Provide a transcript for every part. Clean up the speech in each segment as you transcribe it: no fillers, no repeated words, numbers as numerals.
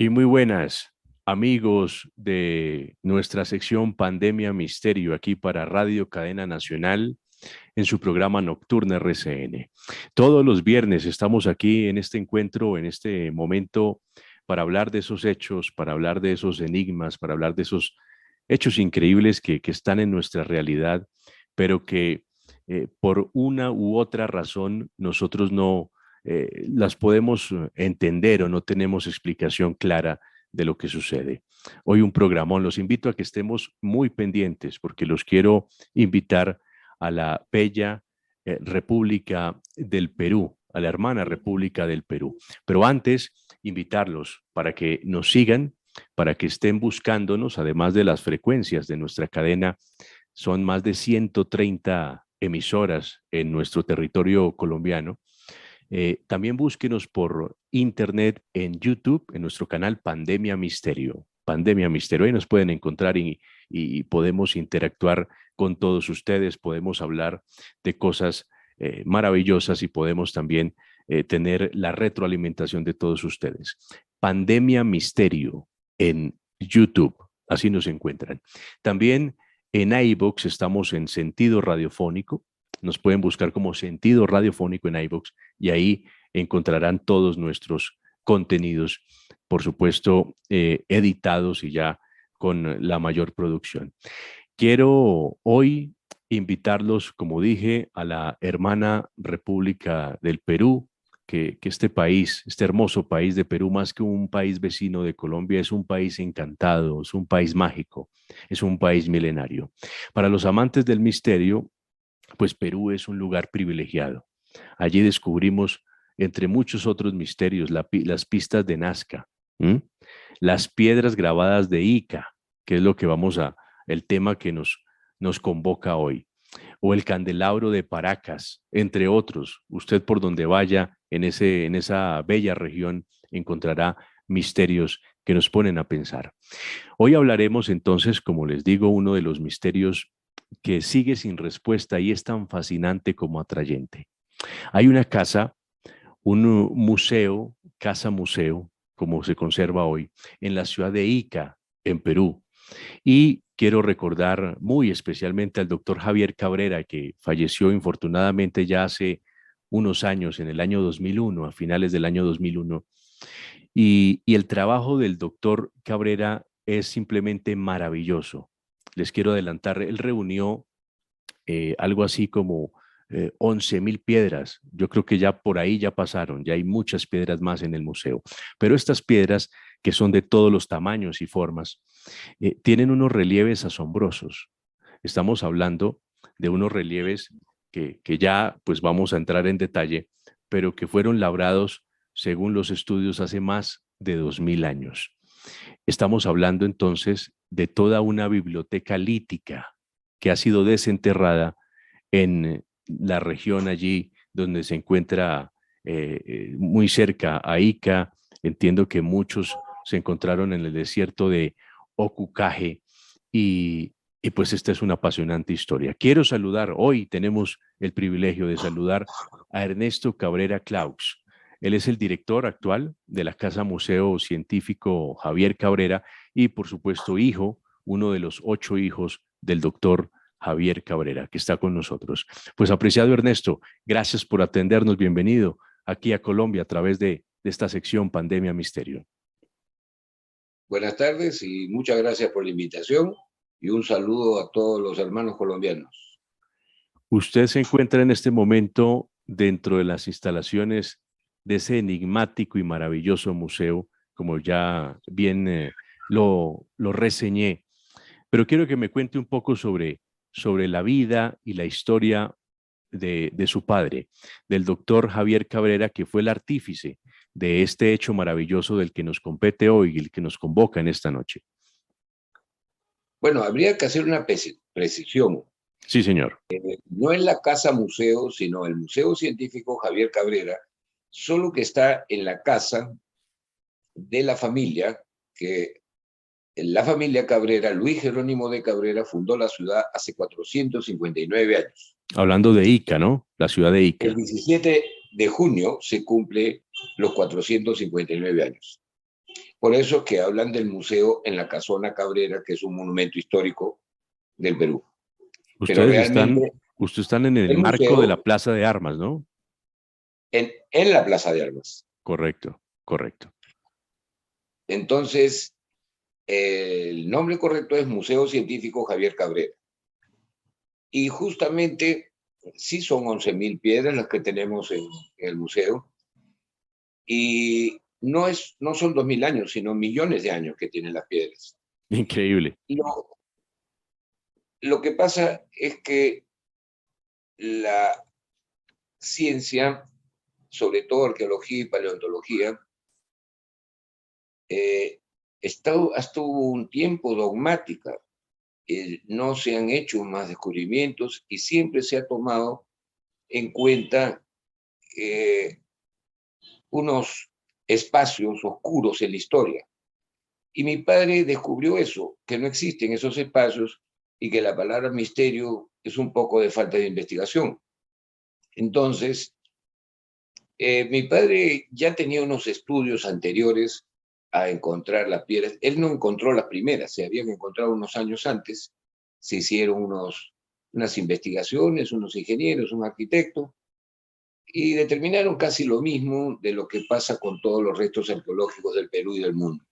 Y muy buenas, amigos de nuestra sección Pandemia Misterio, aquí para Radio Cadena Nacional, en su programa Nocturna RCN. Todos los viernes estamos aquí en este encuentro, en este momento, para hablar de esos hechos, para hablar de esos enigmas, para hablar de esos hechos increíbles que están en nuestra realidad, pero que por una u otra razón nosotros no las podemos entender o no tenemos explicación clara de lo que sucede. Hoy un programón, los invito a que estemos muy pendientes porque los quiero invitar a la bella República del Perú, a la hermana República del Perú. Pero antes, invitarlos para que nos sigan, para que estén buscándonos, además de las frecuencias de nuestra cadena. Son más de 130 emisoras en nuestro territorio colombiano. También búsquenos por internet en YouTube, en nuestro canal Pandemia Misterio. Pandemia Misterio, ahí nos pueden encontrar y podemos interactuar con todos ustedes, podemos hablar de cosas maravillosas y podemos también tener la retroalimentación de todos ustedes. Pandemia Misterio en YouTube, así nos encuentran. También en iVoox estamos en sentido radiofónico, nos pueden buscar como sentido radiofónico en iVoox y ahí encontrarán todos nuestros contenidos, por supuesto, editados y ya con la mayor producción. Quiero hoy invitarlos, como dije, a la hermana República del Perú, que este país, este hermoso país de Perú, más que un país vecino de Colombia, es un país encantado, es un país mágico, es un país milenario. Para los amantes del misterio, pues Perú es un lugar privilegiado. Allí descubrimos, entre muchos otros misterios, las pistas de Nazca, ¿m? Las piedras grabadas de Ica, que es lo que el tema que nos convoca hoy, o el candelabro de Paracas, entre otros. Usted por donde vaya en esa bella región encontrará misterios que nos ponen a pensar. Hoy hablaremos entonces, como les digo, uno de los misterios que sigue sin respuesta y es tan fascinante como atrayente. Hay una casa, un museo, casa museo, como se conserva hoy, en la ciudad de Ica, en Perú. Y quiero recordar muy especialmente al doctor Javier Cabrera, que falleció infortunadamente ya hace unos años, en el año 2001, a finales del año 2001. Y el trabajo del doctor Cabrera es simplemente maravilloso. Les quiero adelantar, él reunió algo así como 11.000 piedras. Yo creo que ya por ahí ya pasaron, ya hay muchas piedras más en el museo. Pero estas piedras, que son de todos los tamaños y formas, tienen unos relieves asombrosos. Estamos hablando de unos relieves que ya pues vamos a entrar en detalle, pero que fueron labrados, según los estudios, hace más de 2.000 años. Estamos hablando entonces de toda una biblioteca lítica que ha sido desenterrada en la región allí donde se encuentra muy cerca a Ica. Entiendo que muchos se encontraron en el desierto de Ocucaje y pues esta es una apasionante historia. Quiero saludar, hoy tenemos el privilegio de saludar a Ernesto Cabrera Claux. Él es el director actual de la Casa Museo Científico Javier Cabrera y por supuesto hijo, uno de los 8 hijos del doctor Javier Cabrera, que está con nosotros. Pues apreciado Ernesto, gracias por atendernos, bienvenido aquí a Colombia a través de esta sección Pandemia Misterio. Buenas tardes y muchas gracias por la invitación y un saludo a todos los hermanos colombianos. Usted se encuentra en este momento dentro de las instalaciones de ese enigmático y maravilloso museo, como ya bien lo reseñé, pero quiero que me cuente un poco sobre la vida y la historia de su padre, del doctor Javier Cabrera, que fue el artífice de este hecho maravilloso del que nos compete hoy y el que nos convoca en esta noche. Bueno, habría que hacer una precisión. Sí, señor. No es la casa museo, sino el Museo Científico Javier Cabrera, solo que está en la casa de la familia, que la familia Cabrera, Luis Jerónimo de Cabrera, fundó la ciudad hace 459 años. Hablando de Ica, ¿no? La ciudad de Ica. El 17 de junio se cumple los 459 años. Por eso que hablan del museo en la Casona Cabrera, que es un monumento histórico del Perú. Pero Ustedes realmente están en el el marco de la museo Plaza de Armas, ¿no? en la Plaza de Armas. Correcto, correcto. Entonces, el nombre correcto es Museo Científico Javier Cabrera. Y justamente, sí son 11.000 piedras las que tenemos en el museo. Y no son 2.000 años, sino millones de años que tienen las piedras. Increíble. Lo que pasa es que la ciencia, sobre todo arqueología y paleontología, estuvo un tiempo dogmática. No se han hecho más descubrimientos y siempre se ha tomado en cuenta unos espacios oscuros en la historia. Y mi padre descubrió eso, que no existen esos espacios y que la palabra misterio es un poco de falta de investigación. Entonces, mi padre ya tenía unos estudios anteriores a encontrar las piedras. Él no encontró las primeras, se habían encontrado unos años antes. Se hicieron unas investigaciones, unos ingenieros, un arquitecto, y determinaron casi lo mismo de lo que pasa con todos los restos arqueológicos del Perú y del mundo.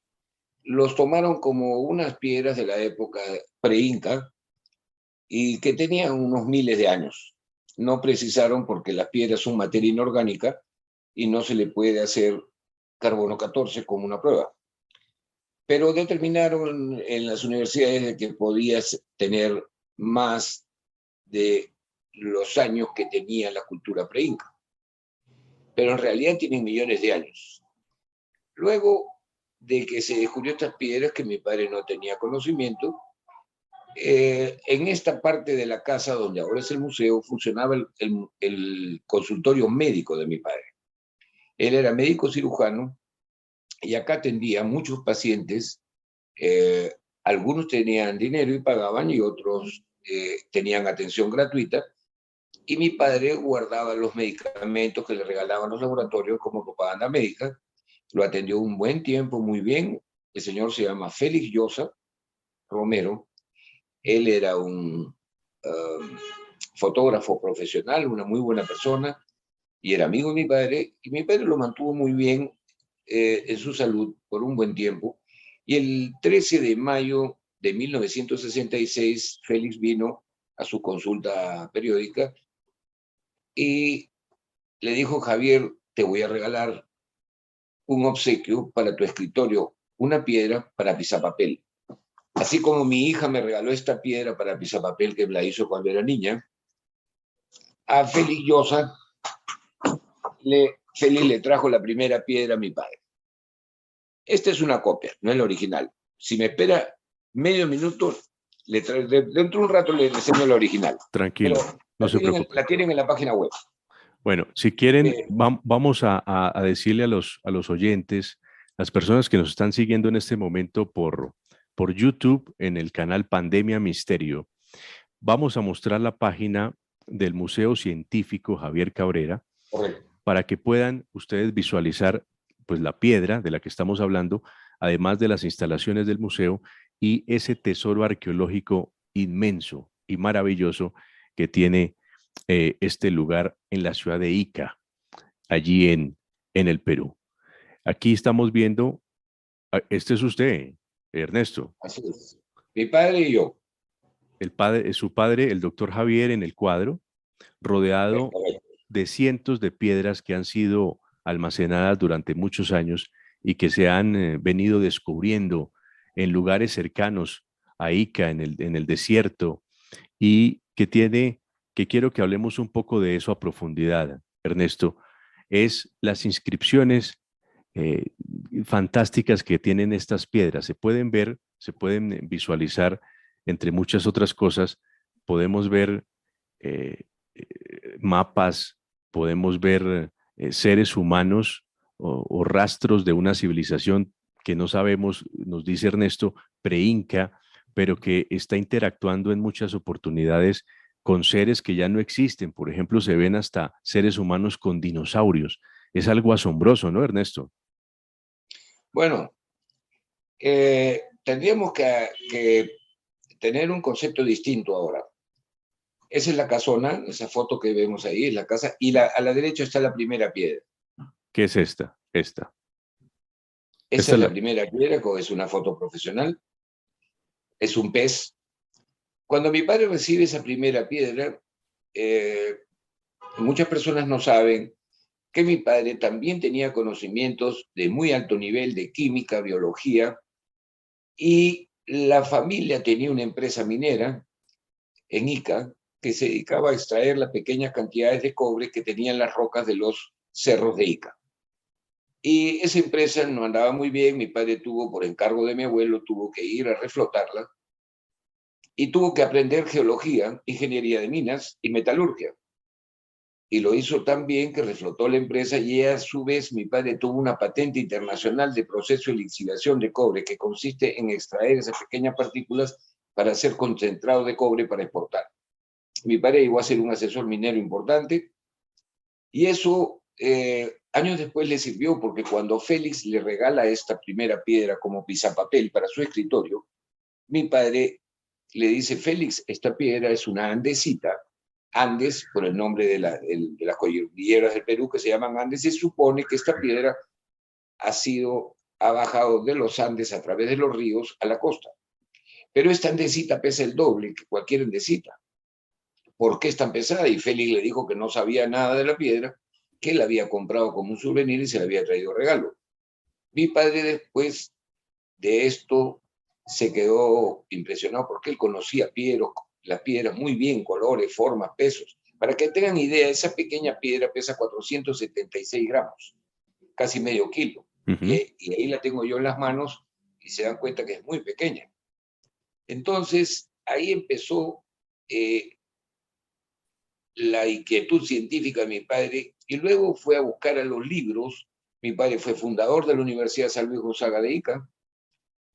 Los tomaron como unas piedras de la época pre-inca y que tenían unos miles de años. No precisaron porque las piedras son materia inorgánica y no se le puede hacer carbono 14 como una prueba. Pero determinaron en las universidades que podías tener más de los años que tenía la cultura pre-inca. Pero en realidad tienen millones de años. Luego de que se descubrió estas piedras que mi padre no tenía conocimiento, en esta parte de la casa donde ahora es el museo funcionaba el consultorio médico de mi padre. Él era médico cirujano y acá atendía a muchos pacientes. Algunos tenían dinero y pagaban y otros tenían atención gratuita. Y mi padre guardaba los medicamentos que le regalaban los laboratorios como propaganda médica. Lo atendió un buen tiempo, muy bien. El señor se llama Félix Llosa Romero. Él era un fotógrafo profesional, una muy buena persona, y era amigo de mi padre, y mi padre lo mantuvo muy bien en su salud por un buen tiempo. Y el 13 de mayo de 1966, Félix vino a su consulta periódica y le dijo: Javier, te voy a regalar un obsequio para tu escritorio, una piedra para pisapapel. Así como mi hija me regaló esta piedra para pisapapel que me la hizo cuando era niña, a Félix Llosa, Félix le trajo la primera piedra a mi padre. Esta es una copia, no es la original. Si me espera medio minuto, dentro de un rato le enseño la original. Tranquilo, Pero no se preocupe. la tienen en la página web. Bueno, si quieren, Eh, vamos a decirle a los oyentes, las personas que nos están siguiendo en este momento por YouTube, en el canal Pandemia Misterio, vamos a mostrar la página del Museo Científico Javier Cabrera Correcto. para que puedan ustedes visualizar pues la piedra de la que estamos hablando, además de las instalaciones del museo y ese tesoro arqueológico inmenso y maravilloso que tiene este lugar en la ciudad de Ica, allí en el Perú. Aquí estamos viendo, este es usted, Ernesto, Así es. Mi padre y yo. su padre, el doctor Javier, en el cuadro, rodeado Correcto. de cientos de piedras que han sido almacenadas durante muchos años y que se han venido descubriendo en lugares cercanos a Ica, en el desierto, y que quiero que hablemos un poco de eso a profundidad, Ernesto, es las inscripciones eh, fantásticas que tienen estas piedras. Se pueden ver, se pueden visualizar, entre muchas otras cosas, podemos ver eh, mapas, podemos ver seres humanos o rastros de una civilización que no sabemos, nos dice Ernesto, pre-inca, pero que está interactuando en muchas oportunidades con seres que ya no existen. Por ejemplo, se ven hasta seres humanos con dinosaurios. Es algo asombroso, ¿no, Ernesto? Bueno, Tendríamos que tener un concepto distinto ahora. Esa es la casona, esa foto que vemos ahí, es la casa, y a la derecha está la primera piedra. ¿Qué es esta? Esta. Esa Esta es es la la... primera piedra, es una foto profesional, es un pez. Cuando mi padre recibe esa primera piedra, eh, muchas personas no saben que mi padre también tenía conocimientos de muy alto nivel de química, biología, y la familia tenía una empresa minera en Ica que se dedicaba a extraer las pequeñas cantidades de cobre que tenían las rocas de los cerros de Ica. Y esa empresa no andaba muy bien, mi padre tuvo, por encargo de mi abuelo, tuvo que ir a reflotarla y tuvo que aprender geología, ingeniería de minas y metalurgia. Y lo hizo tan bien que reflotó la empresa y a su vez mi padre tuvo una patente internacional de proceso de lixiviación de cobre que consiste en extraer esas pequeñas partículas para hacer concentrado de cobre para exportar. Mi padre llegó a ser un asesor minero importante y eso años después le sirvió porque cuando Félix le regala esta primera piedra como pisapapel para su escritorio, mi padre le dice, Félix, esta piedra es una andesita, Andes, por el nombre de las cordilleras del Perú que se llaman Andes, se supone que esta piedra ha bajado de los Andes a través de los ríos a la costa. Pero esta andesita pesa el doble que cualquier andesita. ¿Por qué es tan pesada? Y Félix le dijo que no sabía nada de la piedra, que la había comprado como un souvenir y se la había traído regalo. Mi padre después de esto se quedó impresionado porque él conocía las piedras muy bien, colores, formas, pesos. Para que tengan idea, esa pequeña piedra pesa 476 gramos, casi medio kilo. Ujú. Y ahí la tengo yo en las manos y se dan cuenta que es muy pequeña. Entonces, ahí empezó la inquietud científica de mi padre y luego fue a buscar a los libros. Mi padre fue fundador de la Universidad San Luis Gonzaga de Ica,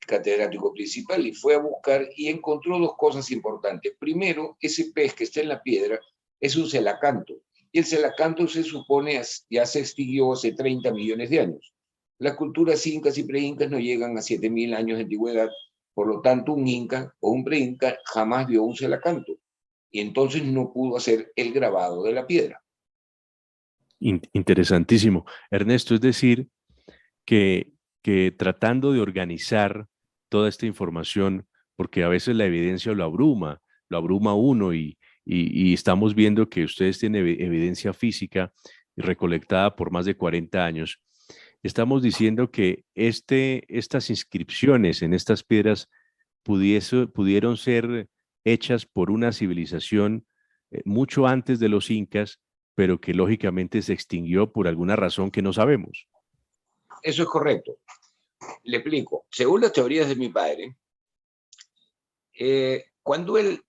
catedrático principal, y fue a buscar y encontró dos cosas importantes. Primero, ese pez que está en la piedra es un celacanto, y el celacanto se supone ya se extinguió hace 30 millones de años. Las culturas incas y preincas no llegan a 7.000 años de antigüedad, por lo tanto un inca o un preinca jamás vio un celacanto, y entonces no pudo hacer el grabado de la piedra. Interesantísimo. Ernesto, es decir, que, que tratando de organizar toda esta información, porque a veces la evidencia lo abruma a uno y estamos viendo que ustedes tienen evidencia física recolectada por más de 40 años. Estamos diciendo que estas inscripciones en estas piedras pudieron ser hechas por una civilización mucho antes de los incas, pero que lógicamente se extinguió por alguna razón que no sabemos. Eso es correcto. Le explico. Según las teorías de mi padre, cuando él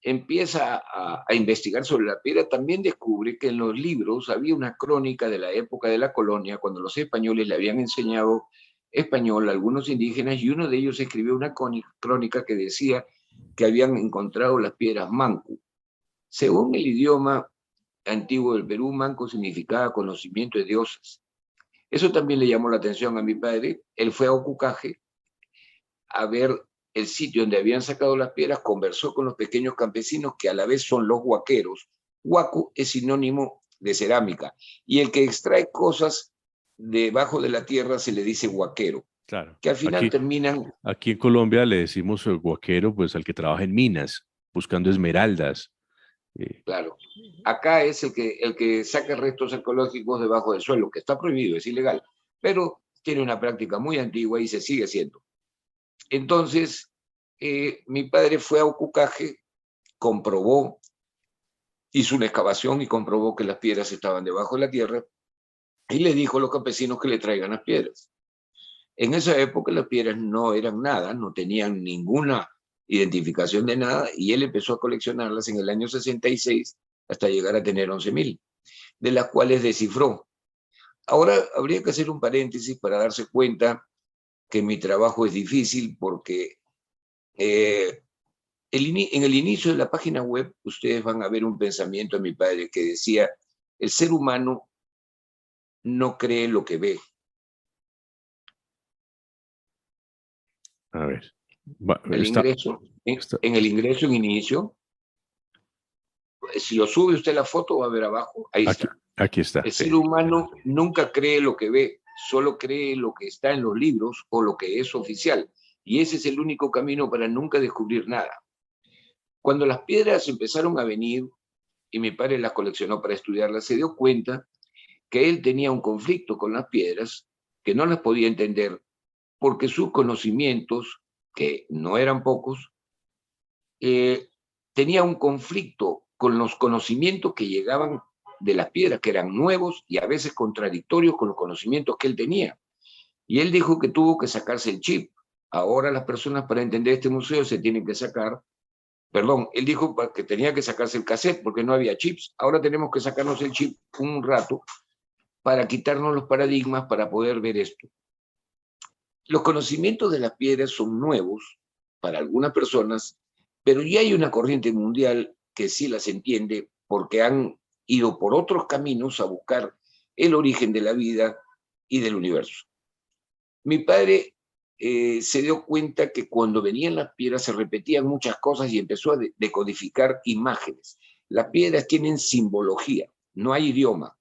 empieza a investigar sobre la piedra, también descubre que en los libros había una crónica de la época de la colonia, cuando los españoles le habían enseñado español a algunos indígenas, y uno de ellos escribió una crónica que decía que habían encontrado las piedras mancu. Según el idioma antiguo del Perú, manco significaba conocimiento de dioses. Eso también le llamó la atención a mi padre. Él fue a Ocucaje a ver el sitio donde habían sacado las piedras, conversó con los pequeños campesinos que a la vez son los huaqueros. Huacu es sinónimo de cerámica y el que extrae cosas debajo de la tierra se le dice huaquero, Claro. que al final terminan, Aquí en Colombia le decimos guaquero, pues al que trabaja en minas, buscando esmeraldas. Eh, claro, acá es el que saca restos ecológicos debajo del suelo, que está prohibido, es ilegal, pero tiene una práctica muy antigua y se sigue haciendo. Entonces, mi padre fue a Ocucaje, comprobó, hizo una excavación y comprobó que las piedras estaban debajo de la tierra y le dijo a los campesinos que le traigan las piedras. En esa época las piedras no eran nada, no tenían ninguna identificación de nada y él empezó a coleccionarlas en el año 66 hasta llegar a tener 11.000, de las cuales descifró. Ahora habría que hacer un paréntesis para darse cuenta que mi trabajo es difícil porque en el inicio de la página web ustedes van a ver un pensamiento de mi padre que decía, el ser humano no cree lo que ve, A ver. El ingreso, en el ingreso en inicio, si lo sube usted la foto, va a ver abajo, ahí Aquí, está. aquí está, El sí. ser humano nunca cree lo que ve, solo cree lo que está en los libros o lo que es oficial. Y ese es el único camino para nunca descubrir nada. Cuando las piedras empezaron a venir y mi padre las coleccionó para estudiarlas, se dio cuenta que él tenía un conflicto con las piedras, que no las podía entender, porque sus conocimientos, que no eran pocos, tenía un conflicto con los conocimientos que llegaban de las piedras, que eran nuevos y a veces contradictorios con los conocimientos que él tenía. Y él dijo que tuvo que sacarse el chip. Ahora las personas para entender este museo se tienen que sacar, perdón, él dijo que tenía que sacarse el cassette porque no había chips. Ahora tenemos que sacarnos el chip un rato para quitarnos los paradigmas para poder ver esto. Los conocimientos de las piedras son nuevos para algunas personas, pero ya hay una corriente mundial que sí las entiende porque han ido por otros caminos a buscar el origen de la vida y del universo. Mi padre se dio cuenta que cuando venían las piedras se repetían muchas cosas y empezó a decodificar imágenes. Las piedras tienen simbología, no hay idioma.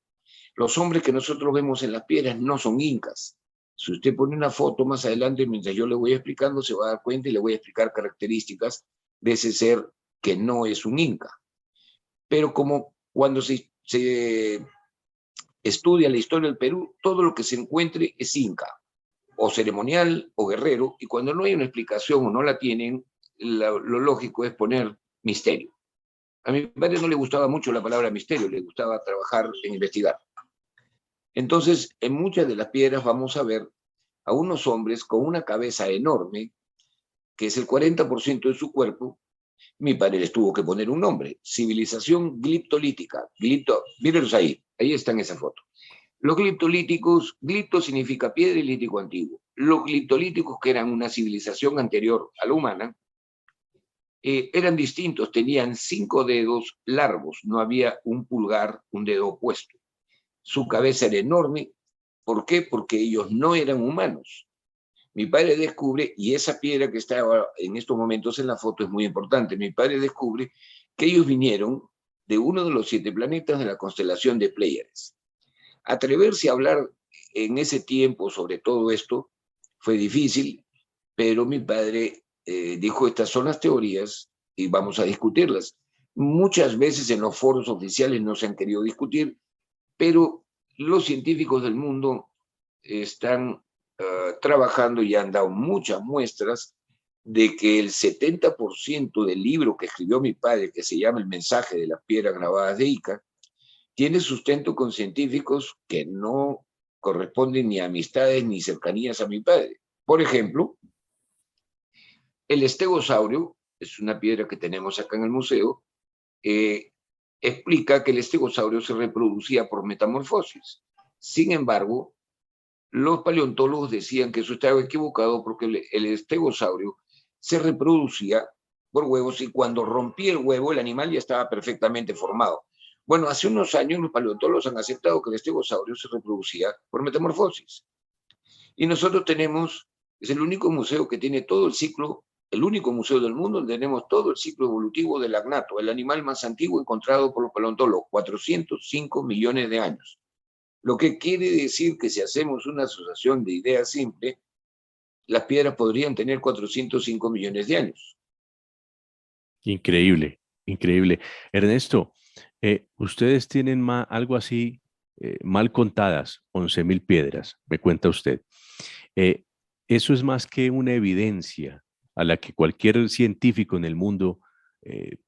Los hombres que nosotros vemos en las piedras no son incas. Si usted pone una foto más adelante, mientras yo le voy explicando, se va a dar cuenta y le voy a explicar características de ese ser que no es un inca. Pero como cuando se estudia la historia del Perú, todo lo que se encuentre es inca, o ceremonial, o guerrero, y cuando no hay una explicación o no la tienen, lo lógico es poner misterio. A mi padre no le gustaba mucho la palabra misterio, le gustaba trabajar en investigar. Entonces, en muchas de las piedras vamos a ver a unos hombres con una cabeza enorme, que es el 40% de su cuerpo. Mi padre les tuvo que poner un nombre, civilización gliptolítica. Mírenlos ahí, ahí está en esa foto. Los gliptolíticos, glipto significa piedra y lítico antiguo. Los gliptolíticos, que eran una civilización anterior a la humana, eran distintos, tenían 5 dedos largos, no había un pulgar, un dedo opuesto. Su cabeza era enorme. ¿Por qué? Porque ellos no eran humanos. Mi padre descubre, y esa piedra que está en estos momentos en la foto es muy importante, mi padre descubre que ellos vinieron de uno de los 7 planetas de la constelación de Pléyades. Atreverse a hablar en ese tiempo sobre todo esto fue difícil, pero mi padre dijo, estas son las teorías y vamos a discutirlas. Muchas veces en los foros oficiales no se han querido discutir, pero los científicos del mundo están trabajando y han dado muchas muestras de que el 70% del libro que escribió mi padre, que se llama El mensaje de las piedras grabadas de Ica, tiene sustento con científicos que no corresponden ni a amistades ni cercanías a mi padre. Por ejemplo, el estegosaurio, es una piedra que tenemos acá en el museo, explica que el estegosaurio se reproducía por metamorfosis. Sin embargo, los paleontólogos decían que eso estaba equivocado porque el estegosaurio se reproducía por huevos y cuando rompía el huevo el animal ya estaba perfectamente formado. Bueno, hace unos años los paleontólogos han aceptado que el estegosaurio se reproducía por metamorfosis. Y nosotros tenemos, es el único museo que tiene todo el ciclo, el único museo del mundo donde tenemos todo el ciclo evolutivo del agnato, el animal más antiguo encontrado por los paleontólogos, 405 millones de años. Lo que quiere decir que si hacemos una asociación de ideas simple, las piedras podrían tener 405 millones de años. Increíble, increíble. Ernesto, ustedes tienen algo así mal contadas, 11.000 piedras, me cuenta usted. Eh, Eso es más que una evidencia a la que cualquier científico en el mundo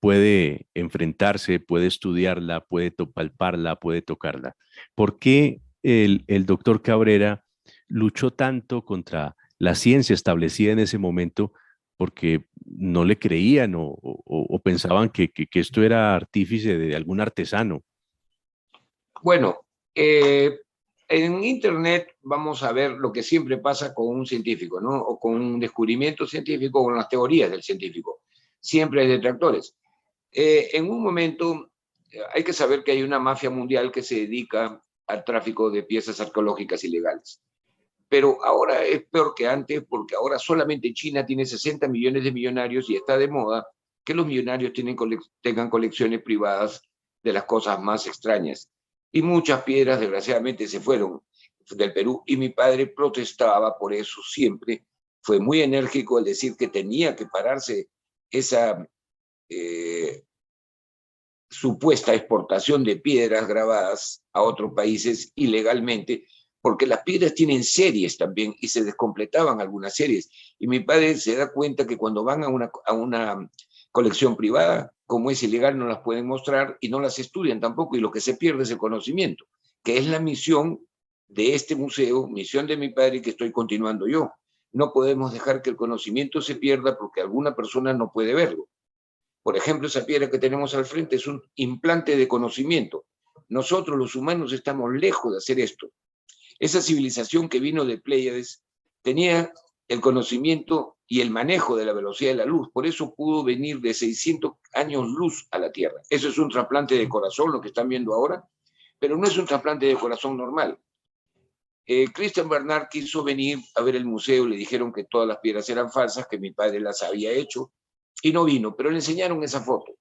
puede enfrentarse, puede estudiarla, puede palparla, puede tocarla. ¿Por qué el doctor Cabrera luchó tanto contra la ciencia establecida en ese momento? Porque no le creían o pensaban que esto era artífice de algún artesano. Bueno, en Internet vamos a ver lo que siempre pasa con un científico, ¿no? O con un descubrimiento científico o con las teorías del científico. Siempre hay detractores. En un momento hay que saber que hay una mafia mundial que se dedica al tráfico de piezas arqueológicas ilegales. Pero ahora es peor que antes porque ahora solamente China tiene 60 millones de millonarios y está de moda que los millonarios tengan colecciones privadas de las cosas más extrañas. Y muchas piedras, desgraciadamente, se fueron del Perú y mi padre protestaba por eso siempre. Fue muy enérgico al decir que tenía que pararse esa supuesta exportación de piedras grabadas a otros países ilegalmente, porque las piedras tienen series también y se descompletaban algunas series. Y mi padre se da cuenta que cuando van a una colección privada, como es ilegal, no las pueden mostrar y no las estudian tampoco, y lo que se pierde es el conocimiento, que es la misión de este museo, misión de mi padre que estoy continuando yo. No podemos dejar que el conocimiento se pierda porque alguna persona no puede verlo. Por ejemplo, esa piedra que tenemos al frente es un implante de conocimiento. Nosotros los humanos estamos lejos de hacer esto. Esa civilización que vino de Pléyades tenía el conocimiento y el manejo de la velocidad de la luz. Por eso pudo venir de 600 años luz a la Tierra. Eso es un trasplante de corazón, lo que están viendo ahora, pero no es un trasplante de corazón normal. Christian Bernard quiso venir a ver el museo, le dijeron que todas las piedras eran falsas, que mi padre las había hecho, y no vino, pero le enseñaron esa foto.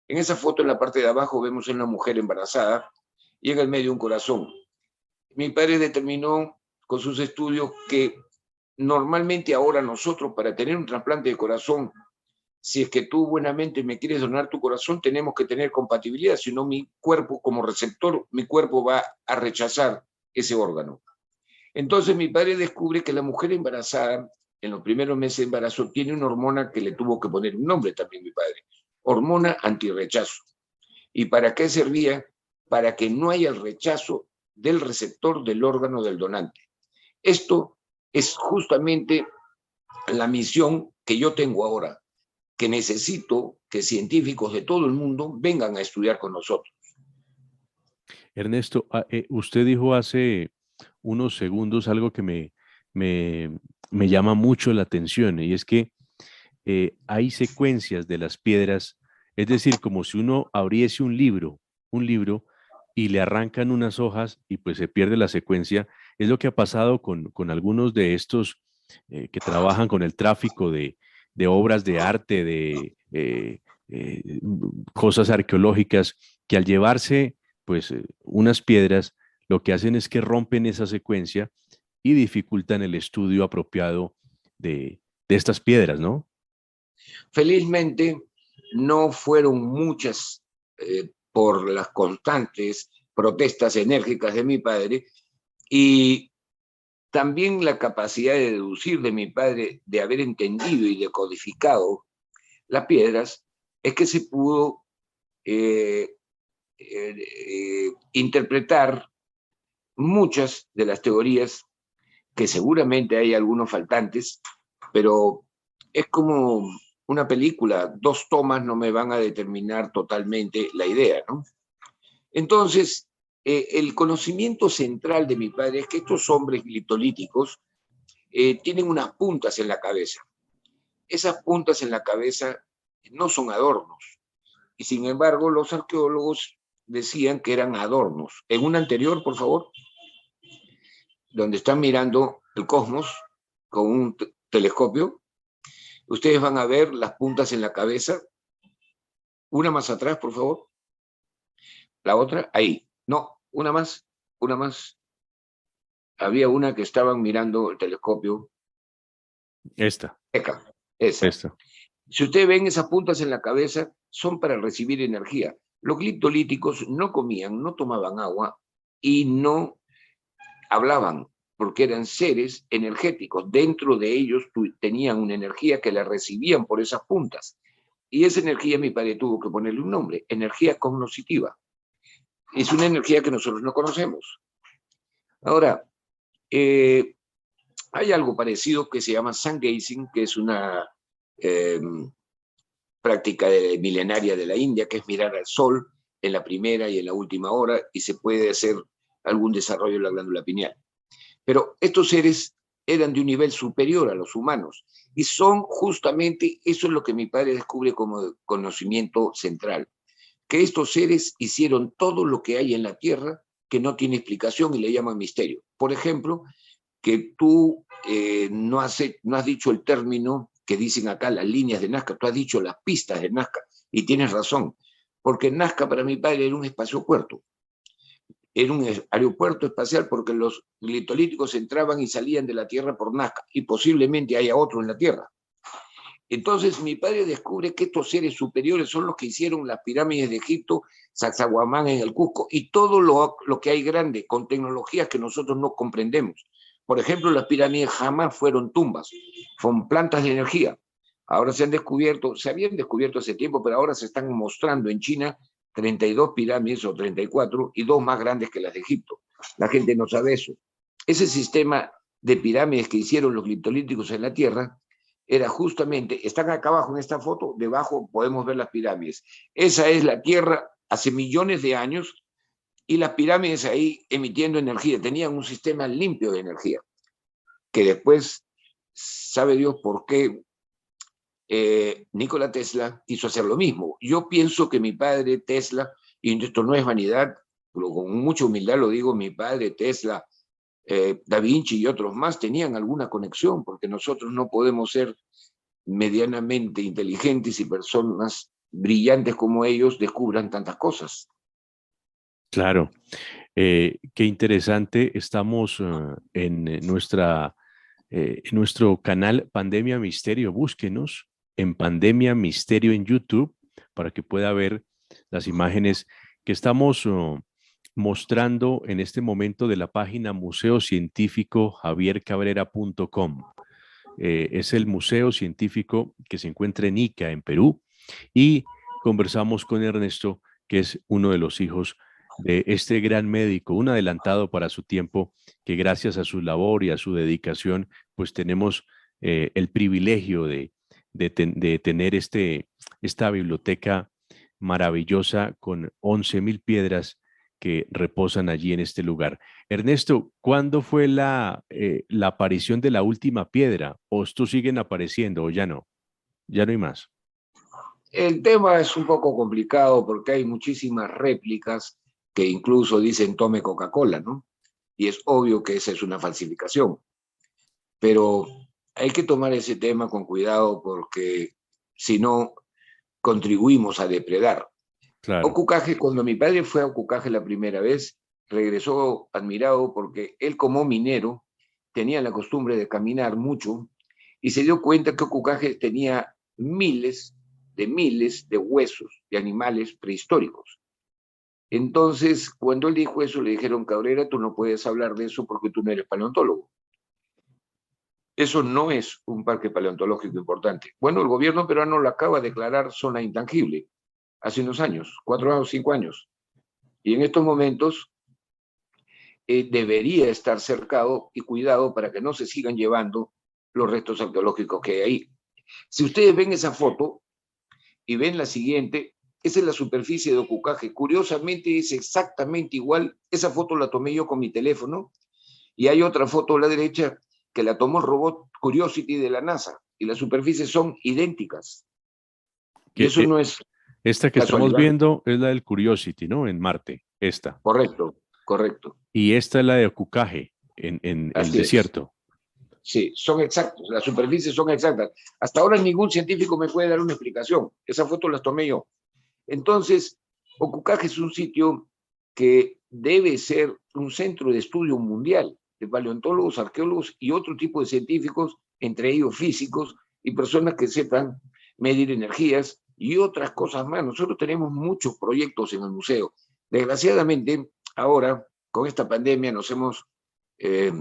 En esa foto, en la parte de abajo, vemos a una mujer embarazada y en el medio un corazón. Mi padre determinó con sus estudios que normalmente ahora nosotros, para tener un trasplante de corazón, si es que tú buenamente me quieres donar tu corazón, tenemos que tener compatibilidad, si no mi cuerpo, como receptor, mi cuerpo va a rechazar ese órgano. Entonces mi padre descubre que la mujer embarazada, en los primeros meses de embarazo, tiene una hormona que le tuvo que poner un nombre también mi padre, hormona antirrechazo. ¿Y para qué servía? Para que no haya el rechazo del receptor del órgano del donante. Esto es justamente la misión que yo tengo ahora, que necesito que científicos de todo el mundo vengan a estudiar con nosotros. Ernesto, usted dijo hace unos segundos algo que me, me llama mucho la atención y es que hay secuencias de las piedras, es decir, como si uno abriese un libro y le arrancan unas hojas y pues se pierde la secuencia. Es lo que ha pasado con algunos de estos que trabajan con el tráfico de obras de arte, de cosas arqueológicas, que al llevarse pues unas piedras, lo que hacen es que rompen esa secuencia y dificultan el estudio apropiado de estas piedras, ¿no? Felizmente, no fueron muchas por las constantes protestas enérgicas de mi padre y también la capacidad de deducir de mi padre, de haber entendido y decodificado las piedras, es que se pudo interpretar muchas de las teorías, que seguramente hay algunos faltantes, pero es como una película, dos tomas no me van a determinar totalmente la idea, ¿no? Entonces, el conocimiento central de mi padre es que estos hombres gliptolíticos tienen unas puntas en la cabeza. Esas puntas en la cabeza no son adornos. Y sin embargo, los arqueólogos decían que eran adornos. En una anterior, por favor, donde están mirando el cosmos con un telescopio, ustedes van a ver las puntas en la cabeza. Una más atrás, por favor. La otra, ahí. No, una más, una más. Había una que estaban mirando el telescopio. Esta, Esa. esta. Si ustedes ven esas puntas en la cabeza, son para recibir energía. Los gliptolíticos no comían, no tomaban agua y no hablaban, porque eran seres energéticos. Dentro de ellos tenían una energía que la recibían por esas puntas. Y esa energía mi padre tuvo que ponerle un nombre, energía cognoscitiva. Es una energía que nosotros no conocemos. Ahora, hay algo parecido que se llama sun gazing, que es una práctica milenaria de la India, que es mirar al sol en la primera y en la última hora, y se puede hacer algún desarrollo en la glándula pineal. Pero estos seres eran de un nivel superior a los humanos, y son justamente, eso es lo que mi padre descubre como conocimiento central, que estos seres hicieron todo lo que hay en la Tierra que no tiene explicación y le llaman misterio. Por ejemplo, que tú no has dicho el término que dicen acá las líneas de Nazca, tú has dicho las pistas de Nazca, y tienes razón, porque Nazca para mi padre era un espaciopuerto, era un aeropuerto espacial porque los glitolíticos entraban y salían de la Tierra por Nazca, y posiblemente haya otro en la Tierra. Entonces mi padre descubre que estos seres superiores son los que hicieron las pirámides de Egipto, Sacsayhuamán en el Cusco, y todo lo que hay grande, con tecnologías que nosotros no comprendemos. Por ejemplo, las pirámides jamás fueron tumbas, son plantas de energía. Ahora se habían descubierto hace tiempo, pero ahora se están mostrando en China 32 pirámides o 34 y dos más grandes que las de Egipto. La gente no sabe eso. Ese sistema de pirámides que hicieron los glitolíticos en la Tierra era justamente, están acá abajo en esta foto, debajo podemos ver las pirámides. Esa es la Tierra hace millones de años y las pirámides ahí emitiendo energía, tenían un sistema limpio de energía, que después sabe Dios por qué Nikola Tesla quiso hacer lo mismo. Yo pienso que mi padre Tesla, y esto no es vanidad, pero con mucha humildad lo digo, mi padre Tesla, Da Vinci y otros más tenían alguna conexión, porque nosotros no podemos ser medianamente inteligentes y personas brillantes como ellos descubran tantas cosas. Claro, qué interesante. Estamos en nuestro canal Pandemia Misterio. Búsquenos en Pandemia Misterio en YouTube para que pueda ver las imágenes que estamos mostrando en este momento de la página Museo Científico javiercabrera.com. Es el museo científico que se encuentra en Ica, en Perú, y conversamos con Ernesto, que es uno de los hijos de este gran médico, un adelantado para su tiempo, que gracias a su labor y a su dedicación, pues tenemos el privilegio de tener esta biblioteca maravillosa con 11,000 piedras que reposan allí en este lugar. Ernesto, ¿cuándo fue la aparición de la última piedra? ¿O estos siguen apareciendo o ya no? Ya no hay más. El tema es un poco complicado porque hay muchísimas réplicas que incluso dicen tome Coca-Cola, ¿no? Y es obvio que esa es una falsificación. Pero hay que tomar ese tema con cuidado porque si no, contribuimos a depredar. Claro, Ocucaje, cuando mi padre fue a Ocucaje la primera vez, regresó admirado porque él como minero tenía la costumbre de caminar mucho y se dio cuenta que Ocucaje tenía miles de huesos de animales prehistóricos. Entonces, cuando él dijo eso, le dijeron, Cabrera, tú no puedes hablar de eso porque tú no eres paleontólogo. Eso no es un parque paleontológico importante. Bueno, el gobierno peruano lo acaba de declarar zona intangible hace unos años, 4 o 5 años. Y en estos momentos debería estar cercado y cuidado para que no se sigan llevando los restos arqueológicos que hay ahí. Si ustedes ven esa foto y ven la siguiente, esa es la superficie de Ocucaje. Curiosamente es exactamente igual. Esa foto la tomé yo con mi teléfono y hay otra foto a la derecha que la tomó el robot Curiosity de la NASA y las superficies son idénticas. Y que eso no es esta que estamos casualidad. viendo es la del Curiosity, ¿no? En Marte, esta. Correcto, correcto. Y esta es la de Ocucaje, en el Así es. desierto. Sí, son exactos, las superficies son exactas. Hasta ahora ningún científico me puede dar una explicación. Esa foto las tomé yo. Entonces, Ocucaje es un sitio que debe ser un centro de estudio mundial de paleontólogos, arqueólogos y otro tipo de científicos, entre ellos físicos y personas que sepan medir energías y otras cosas más. Nosotros tenemos muchos proyectos en el museo. Desgraciadamente, ahora, con esta pandemia, eh,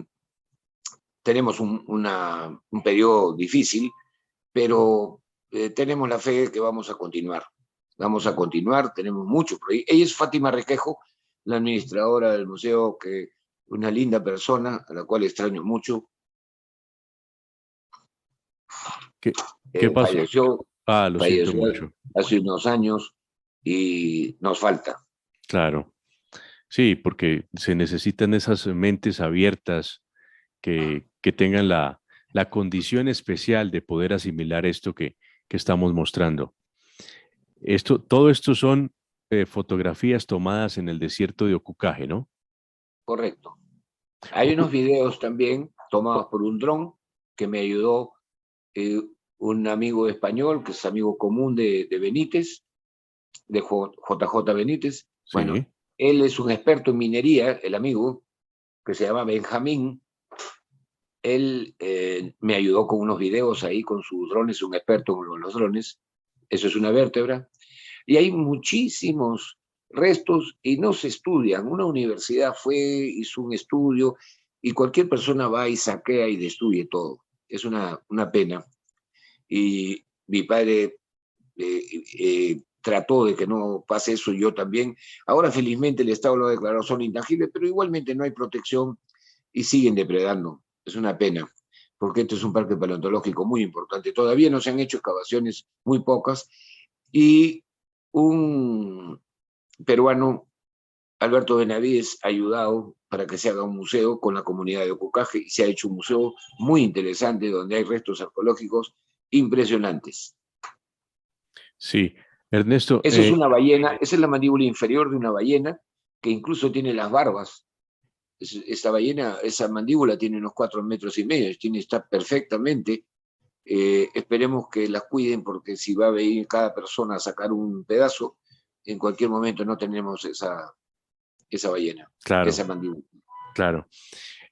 tenemos un periodo difícil, pero tenemos la fe de que vamos a continuar. Vamos a continuar, tenemos muchos proyectos. Ella es Fátima Requejo, la administradora del museo, que una linda persona, a la cual extraño mucho. ¿Qué pasó? Falleció, Ah, lo siento falleció mucho. hace unos años y nos falta. Claro. Sí, porque se necesitan esas mentes abiertas que tengan la condición especial de poder asimilar esto que estamos mostrando. Todo esto son fotografías tomadas en el desierto de Ocucaje, ¿no? Correcto. Hay unos videos también tomadas por un dron que me ayudó un amigo español, que es amigo común de Benítez, de JJ Benítez. Bueno, Sí. él es un experto en minería, el amigo, que se llama Benjamín. Él me ayudó con unos videos ahí con sus drones, un experto en los drones. Eso es una vértebra. Y hay muchísimos restos y no se estudian. Una universidad fue, hizo un estudio y cualquier persona va y saquea y destruye todo. Es una pena. Y mi padre trató de que no pase eso, yo también. Ahora felizmente el Estado lo ha declarado son intangibles, pero igualmente no hay protección y siguen depredando. Es una pena, porque este es un parque paleontológico muy importante. Todavía no se han hecho excavaciones, muy pocas, y un peruano, Alberto Benavides, ha ayudado para que se haga un museo con la comunidad de Ocucaje y se ha hecho un museo muy interesante donde hay restos arqueológicos impresionantes. Sí, Ernesto, Eso es una ballena, esa es la mandíbula inferior de una ballena que incluso tiene las barbas. Esta ballena, esa mandíbula tiene unos 4,5 metros, está perfectamente. Esperemos que las cuiden porque si va a venir cada persona a sacar un pedazo, en cualquier momento no tenemos esa ballena, claro, esa mandíbula. claro.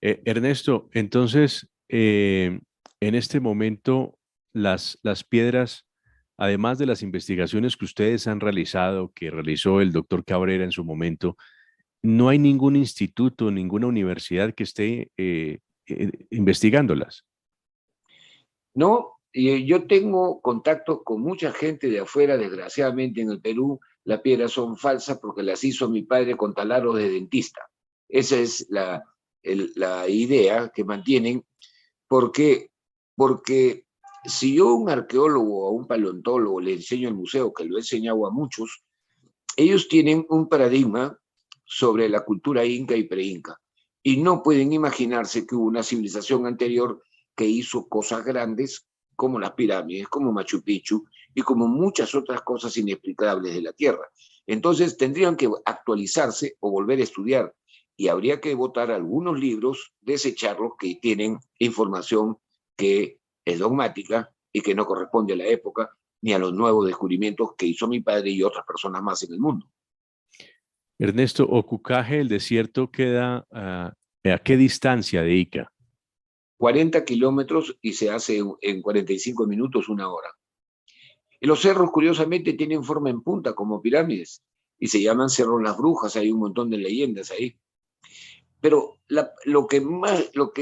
Ernesto, entonces, en este momento, las piedras, además de las investigaciones que ustedes han realizado, que realizó el doctor Cabrera en su momento, no hay ningún instituto, ninguna universidad que esté investigándolas. No, yo tengo contactos con mucha gente de afuera, desgraciadamente en el Perú las piedras son falsas porque las hizo mi padre con taladros de dentista. Esa es la idea que mantienen. ¿Por qué? Porque si yo a un arqueólogo o a un paleontólogo le enseño el museo, que lo he enseñado a muchos, ellos tienen un paradigma sobre la cultura inca y preinca y no pueden imaginarse que hubo una civilización anterior que hizo cosas grandes como las pirámides, como Machu Picchu y como muchas otras cosas inexplicables de la Tierra. Entonces tendrían que actualizarse o volver a estudiar y habría que votar algunos libros, desecharlos que tienen información que es dogmática y que no corresponde a la época ni a los nuevos descubrimientos que hizo mi padre y otras personas más en el mundo. Ernesto, Ocucaje, el desierto, queda ¿a qué distancia de Ica? 40 kilómetros y se hace en 45 minutos, una hora. Y los cerros, curiosamente, tienen forma en punta, como pirámides, y se llaman Cerros Las Brujas, hay un montón de leyendas ahí. Pero lo que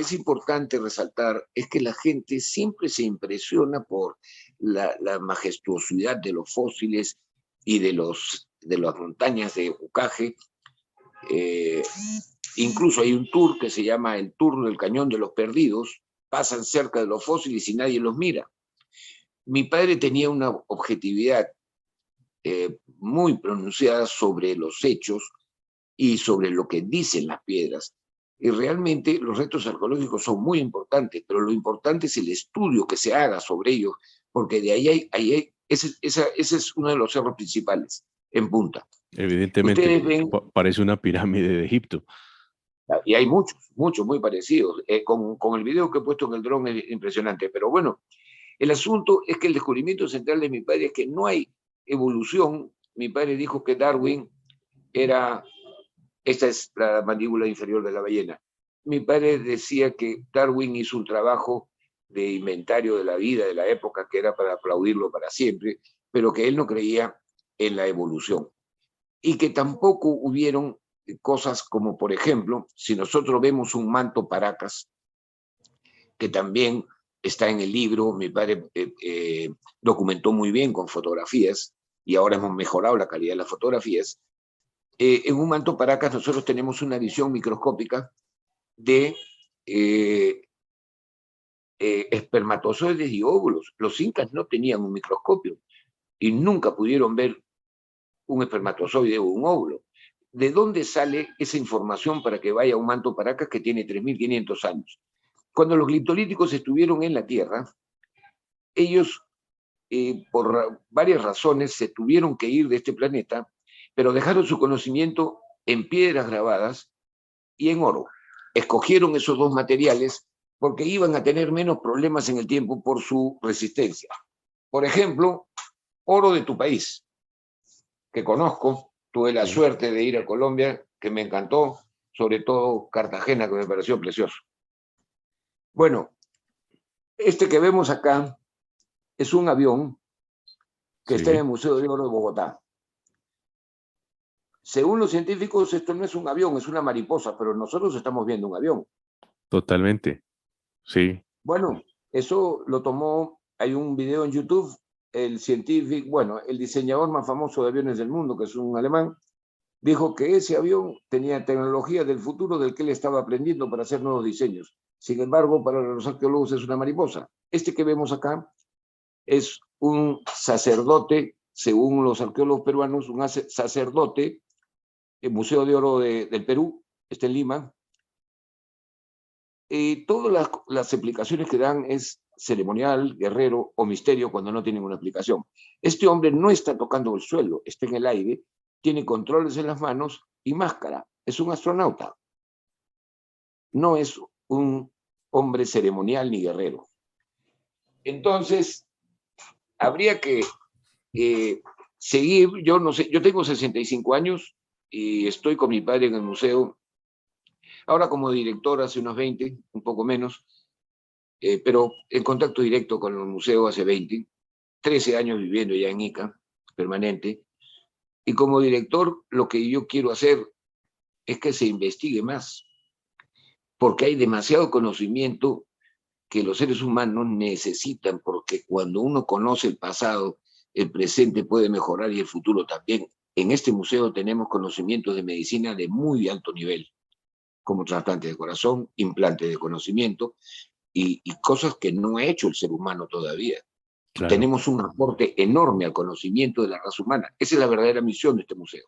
es importante resaltar es que la gente siempre se impresiona por la majestuosidad de los fósiles y de las montañas de Ocucaje. Incluso hay un tour que se llama el Tour del Cañón de los Perdidos, pasan cerca de los fósiles y nadie los mira. Mi padre tenía una objetividad muy pronunciada sobre los hechos y sobre lo que dicen las piedras. Y realmente los restos arqueológicos son muy importantes, pero lo importante es el estudio que se haga sobre ellos, porque de ese es uno de los cerros principales, en punta. Evidentemente, Ustedes ven, parece una pirámide de Egipto. y hay muchos muy parecidos. Con el video que he puesto en el dron es impresionante, pero bueno, el asunto es que el descubrimiento central de mi padre es que no hay evolución. Mi padre dijo que Darwin esta es la mandíbula inferior de la ballena. Mi padre decía que Darwin hizo un trabajo de inventario de la vida de la época que era para aplaudirlo para siempre, pero que él no creía en la evolución. Y que tampoco hubieron cosas como, por ejemplo, si nosotros vemos un manto Paracas, que también está en el libro, mi padre documentó muy bien con fotografías, y ahora hemos mejorado la calidad de las fotografías. En un manto Paracas nosotros tenemos una visión microscópica de espermatozoides y óvulos. Los incas no tenían un microscopio y nunca pudieron ver un espermatozoide o un óvulo. ¿De dónde sale esa información para que vaya a un manto Paracas que tiene 3.500 años? Cuando los gliptolíticos estuvieron en la Tierra, ellos, por varias razones, se tuvieron que ir de este planeta, pero dejaron su conocimiento en piedras grabadas y en oro. Escogieron esos dos materiales porque iban a tener menos problemas en el tiempo por su resistencia. Por ejemplo, oro de tu país, que conozco, tuve la Sí. suerte de ir a Colombia, que me encantó, sobre todo Cartagena, que me pareció precioso. Bueno, este que vemos acá es un avión que está en el Sí, Museo de Oro de Bogotá. Según los científicos, esto no es un avión, es una mariposa, pero nosotros estamos viendo un avión. totalmente. Sí, Bueno, eso lo tomó, hay un video en YouTube, el científico, bueno, el diseñador más famoso de aviones del mundo, que es un alemán, dijo que ese avión tenía tecnología del futuro del que él estaba aprendiendo para hacer nuevos diseños. Sin embargo, para los arqueólogos es una mariposa. Este que vemos acá es un sacerdote, según los arqueólogos peruanos, un sacerdote, el Museo de Oro del Perú, está en Lima. Todas las explicaciones que dan es ceremonial, guerrero o misterio cuando no tienen una explicación. Este hombre no está tocando el suelo, está en el aire, tiene controles en las manos y máscara. Es un astronauta. No es un hombre ceremonial ni guerrero. Entonces, habría que seguir. Yo no sé, yo tengo 65 años y estoy con mi padre en el museo. Ahora como director hace unos 20, un poco menos, pero en contacto directo con el museo hace 20, 13 años viviendo ya en Ica, permanente. Y como director, lo que yo quiero hacer es que se investigue más, porque hay demasiado conocimiento que los seres humanos necesitan, porque cuando uno conoce el pasado, el presente puede mejorar y el futuro también. En este museo tenemos conocimientos de medicina de muy alto nivel, como trasplante de corazón, implante de conocimiento y cosas que no ha hecho el ser humano todavía. claro. Tenemos un aporte enorme al conocimiento de la raza humana. Esa es la verdadera misión de este museo.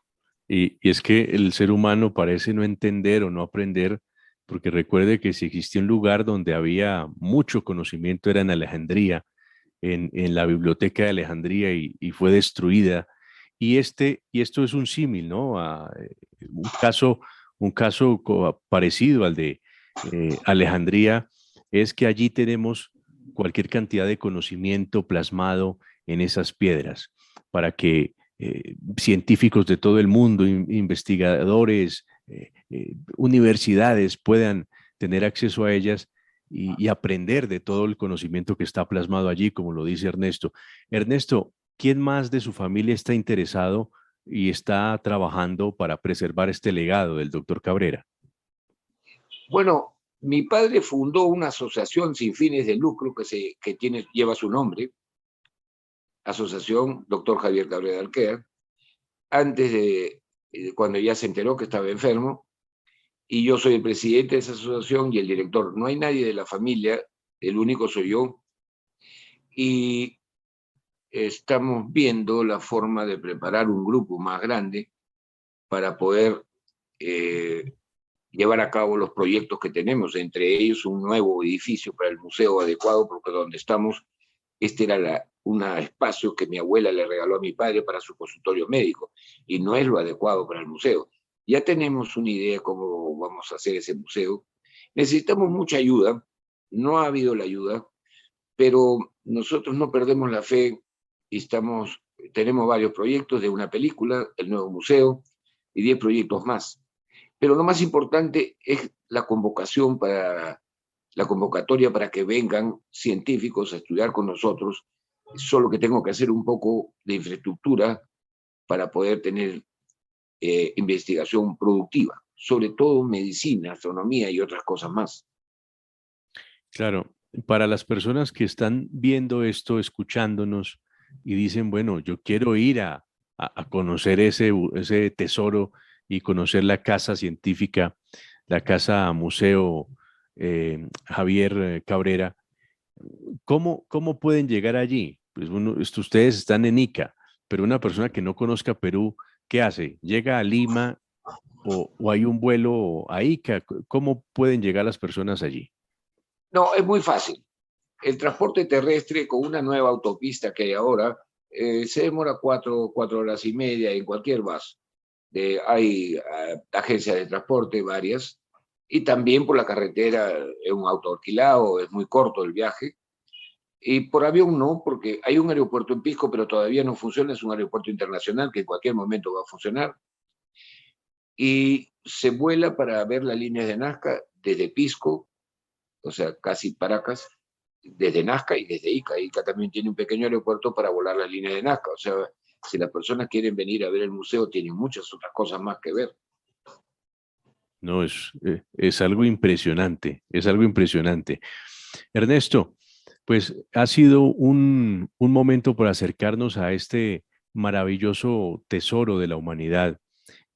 Y es que el ser humano parece no entender o no aprender, porque recuerde que si existía un lugar donde había mucho conocimiento era en Alejandría, en la biblioteca de Alejandría y fue destruida. Y esto es un símil, ¿no? Un caso parecido al de Alejandría es que allí tenemos cualquier cantidad de conocimiento plasmado en esas piedras para que científicos de todo el mundo, investigadores, universidades puedan tener acceso a ellas y aprender de todo el conocimiento que está plasmado allí, como lo dice Ernesto. Ernesto, ¿quién más de su familia está interesado y está trabajando para preservar este legado del doctor Cabrera? Bueno, mi padre fundó una asociación sin fines de lucro lleva su nombre, Asociación Doctor Javier Cabrera Alquea, antes cuando ya se enteró que estaba enfermo, y yo soy el presidente de esa asociación y el director. No hay nadie de la familia, el único soy yo, y estamos viendo la forma de preparar un grupo más grande para poder eh, llevar a cabo los proyectos que tenemos, entre ellos un nuevo edificio para el museo adecuado, porque donde estamos, este era un espacio que mi abuela le regaló a mi padre para su consultorio médico, y no es lo adecuado para el museo. Ya tenemos una idea de cómo vamos a hacer ese museo. Necesitamos mucha ayuda, no ha habido la ayuda, pero nosotros no perdemos la fe y tenemos varios proyectos de una película, el nuevo museo y 10 proyectos más. Pero lo más importante es la convocatoria para que vengan científicos a estudiar con nosotros, solo que tengo que hacer un poco de infraestructura para poder tener investigación productiva, sobre todo medicina, astronomía y otras cosas más. Claro, para las personas que están viendo esto, escuchándonos y dicen, bueno, yo quiero ir a conocer ese tesoro y conocer la casa científica, la casa museo Javier Cabrera, ¿cómo pueden llegar allí? Pues ustedes están en Ica, pero una persona que no conozca Perú, ¿qué hace? ¿Llega a Lima o hay un vuelo a Ica? ¿Cómo pueden llegar las personas allí? No, es muy fácil. El transporte terrestre con una nueva autopista que hay ahora se demora 4 horas y media en cualquier bus. Hay agencias de transporte varias y también por la carretera es un auto alquilado, es muy corto el viaje. Y por avión no, porque hay un aeropuerto en Pisco, pero todavía no funciona, es un aeropuerto internacional que en cualquier momento va a funcionar. Y se vuela para ver las líneas de Nazca desde Pisco, o sea, casi Paracas, desde Nazca y desde Ica. Ica también tiene un pequeño aeropuerto para volar las líneas de Nazca. O sea, si las personas quieren venir a ver el museo, tienen muchas otras cosas más que ver. No, es algo impresionante, es algo impresionante. Ernesto, pues ha sido un momento por acercarnos a este maravilloso tesoro de la humanidad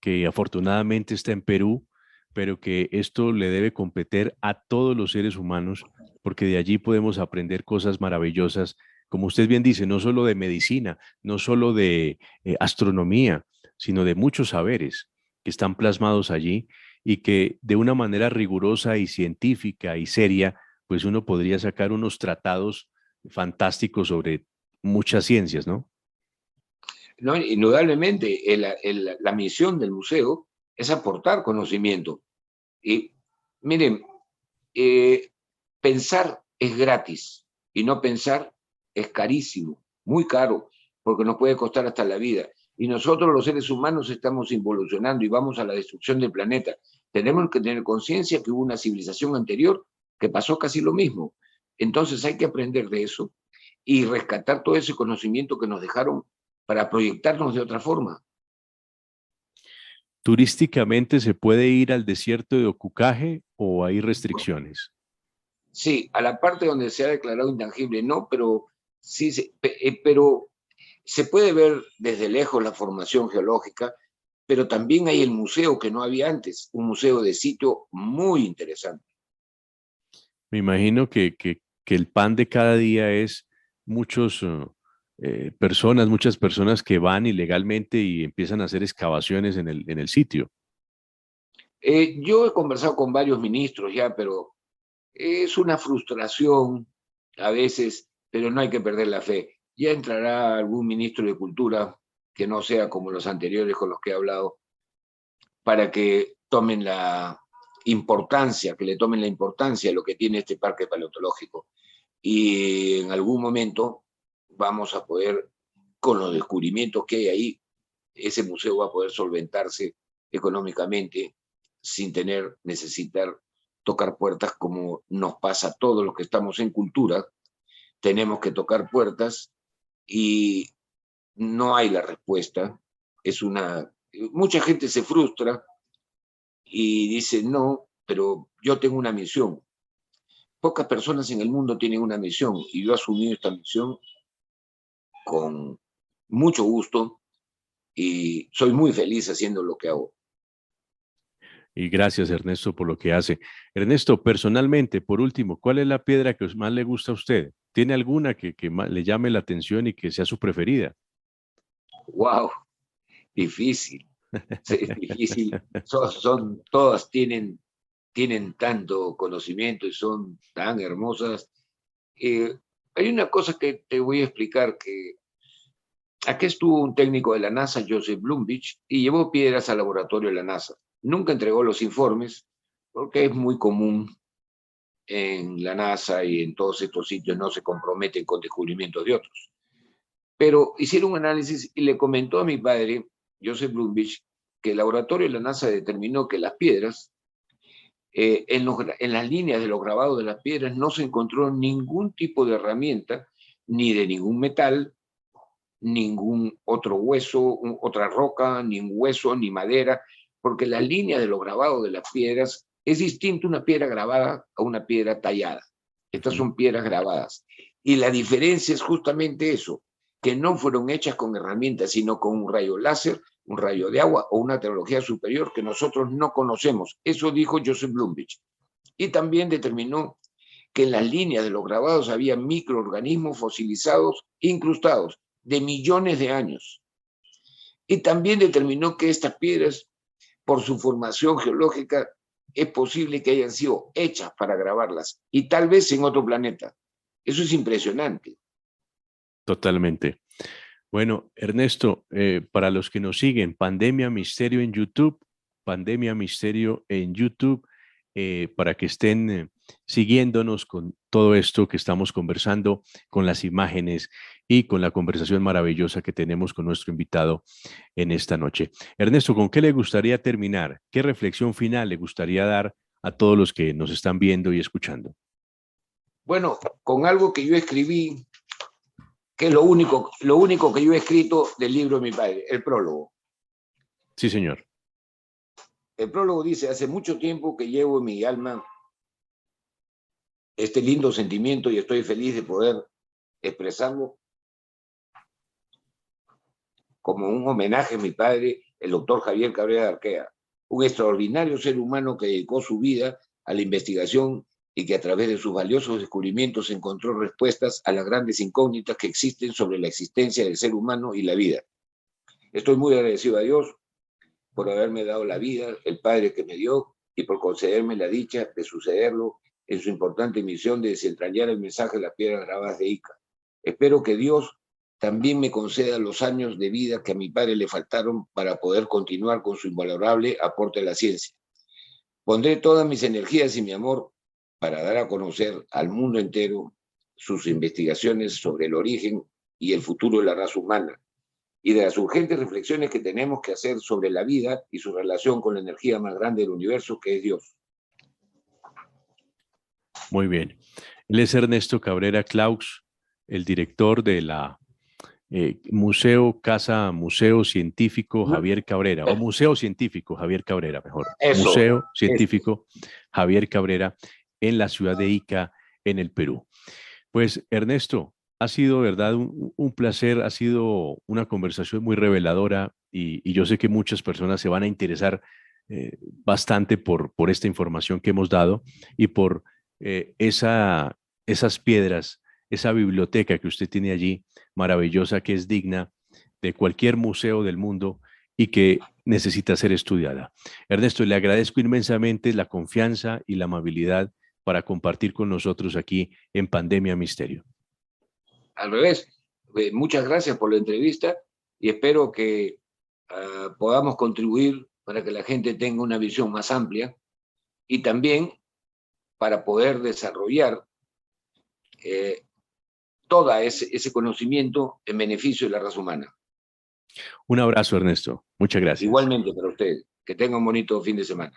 que afortunadamente está en Perú, pero que esto le debe competir a todos los seres humanos, porque de allí podemos aprender cosas maravillosas, como usted bien dice, no solo de medicina, no solo de astronomía, sino de muchos saberes que están plasmados allí y que de una manera rigurosa y científica y seria, pues uno podría sacar unos tratados fantásticos sobre muchas ciencias, ¿no? No, indudablemente, la misión del museo es aportar conocimiento. Y miren, eh, pensar es gratis y no pensar es carísimo, muy caro, porque nos puede costar hasta la vida. Y nosotros los seres humanos estamos involucionando y vamos a la destrucción del planeta. Tenemos que tener conciencia que hubo una civilización anterior que pasó casi lo mismo. Entonces hay que aprender de eso y rescatar todo ese conocimiento que nos dejaron para proyectarnos de otra forma. Turísticamente se puede ir al desierto de Ocucaje o hay restricciones. Sí, a la parte donde se ha declarado intangible, no, pero sí, pero se puede ver desde lejos la formación geológica, pero también hay el museo que no había antes, un museo de sitio muy interesante. Me imagino que el pan de cada día es muchas personas que van ilegalmente y empiezan a hacer excavaciones en el sitio. Yo he conversado con varios ministros ya, pero es una frustración a veces, pero no hay que perder la fe. Ya entrará algún ministro de Cultura que no sea como los anteriores con los que he hablado, para que tomen la importancia, que le tomen la importancia a lo que tiene este parque paleontológico. Y en algún momento vamos a poder, con los descubrimientos que hay ahí, ese museo va a poder solventarse económicamente sin necesitar tocar puertas como nos pasa a todos los que estamos en cultura. Tenemos que tocar puertas y no hay la respuesta. Mucha gente se frustra y dice, no, pero yo tengo una misión. Pocas personas en el mundo tienen una misión y yo he asumido esta misión con mucho gusto y soy muy feliz haciendo lo que hago. Y gracias, Ernesto, por lo que hace. Ernesto, personalmente, por último, ¿cuál es la piedra que más le gusta a usted? ¿Tiene alguna que más le llame la atención y que sea su preferida? ¡Wow! Difícil. Es difícil. Todas tienen tanto conocimiento y son tan hermosas. Eh, Hay una cosa que te voy a explicar, que aquí estuvo un técnico de la NASA, Joseph Blumich, y llevó piedras al laboratorio de la NASA. Nunca entregó los informes, porque es muy común en la NASA y en todos estos sitios, no se comprometen con descubrimientos de otros. Pero hicieron un análisis y le comentó a mi padre, Joseph Blumich, que el laboratorio de la NASA determinó que las piedras, en las líneas de los grabados de las piedras, no se encontró ningún tipo de herramienta, ni de ningún metal, ningún otro hueso, otra roca, ni un hueso, ni madera, porque la línea de los grabados de las piedras es distinta una piedra grabada a una piedra tallada. Estas Ujú. son piedras grabadas. Y la diferencia es justamente eso, que no fueron hechas con herramientas, sino con un rayo láser, un rayo de agua o una tecnología superior que nosotros no conocemos. Eso dijo Joseph Blumich. Y también determinó que en las líneas de los grabados había microorganismos fosilizados incrustados de millones de años. Y también determinó que estas piedras, por su formación geológica, es posible que hayan sido hechas para grabarlas y tal vez en otro planeta. Eso es impresionante. Totalmente. Bueno, Ernesto, para los que nos siguen, Pandemia Misterio en YouTube, Pandemia Misterio en YouTube. para que estén siguiéndonos con todo esto que estamos conversando, con las imágenes y con la conversación maravillosa que tenemos con nuestro invitado en esta noche. Ernesto, ¿con qué le gustaría terminar? ¿Qué reflexión final le gustaría dar a todos los que nos están viendo y escuchando? Bueno, con algo que yo escribí, que es lo único que yo he escrito del libro de mi padre, el prólogo. Sí, señor. El prólogo dice: hace mucho tiempo que llevo en mi alma este lindo sentimiento y estoy feliz de poder expresarlo como un homenaje a mi padre, el doctor Javier Cabrera de Arquea, un extraordinario ser humano que dedicó su vida a la investigación y que a través de sus valiosos descubrimientos encontró respuestas a las grandes incógnitas que existen sobre la existencia del ser humano y la vida. Estoy muy agradecido a Dios por haberme dado la vida, el padre que me dio, y por concederme la dicha de sucederlo en su importante misión de desentrañar el mensaje de las piedras grabadas de Ica. Espero que Dios también me conceda los años de vida que a mi padre le faltaron para poder continuar con su invalorable aporte a la ciencia. Pondré todas mis energías y mi amor para dar a conocer al mundo entero sus investigaciones sobre el origen y el futuro de la raza humana, y de las urgentes reflexiones que tenemos que hacer sobre la vida y su relación con la energía más grande del universo, que es Dios. Muy bien. Él es Ernesto Cabrera Claux, el director de la Museo Científico Javier Cabrera, o Museo Científico Javier Cabrera, mejor. Museo Científico Javier Cabrera en la ciudad de Ica, en el Perú. Pues Ernesto, ha sido, verdad, un placer, ha sido una conversación muy reveladora y yo sé que muchas personas se van a interesar bastante por esta información que hemos dado y por esas piedras, esa biblioteca que usted tiene allí, maravillosa, que es digna de cualquier museo del mundo y que necesita ser estudiada. Ernesto, le agradezco inmensamente la confianza y la amabilidad para compartir con nosotros aquí en Pandemia Misterio. Al revés, muchas gracias por la entrevista y espero que podamos contribuir para que la gente tenga una visión más amplia y también para poder desarrollar todo ese conocimiento en beneficio de la raza humana. Un abrazo, Ernesto. Muchas gracias. Igualmente para ustedes. Que tengan un bonito fin de semana.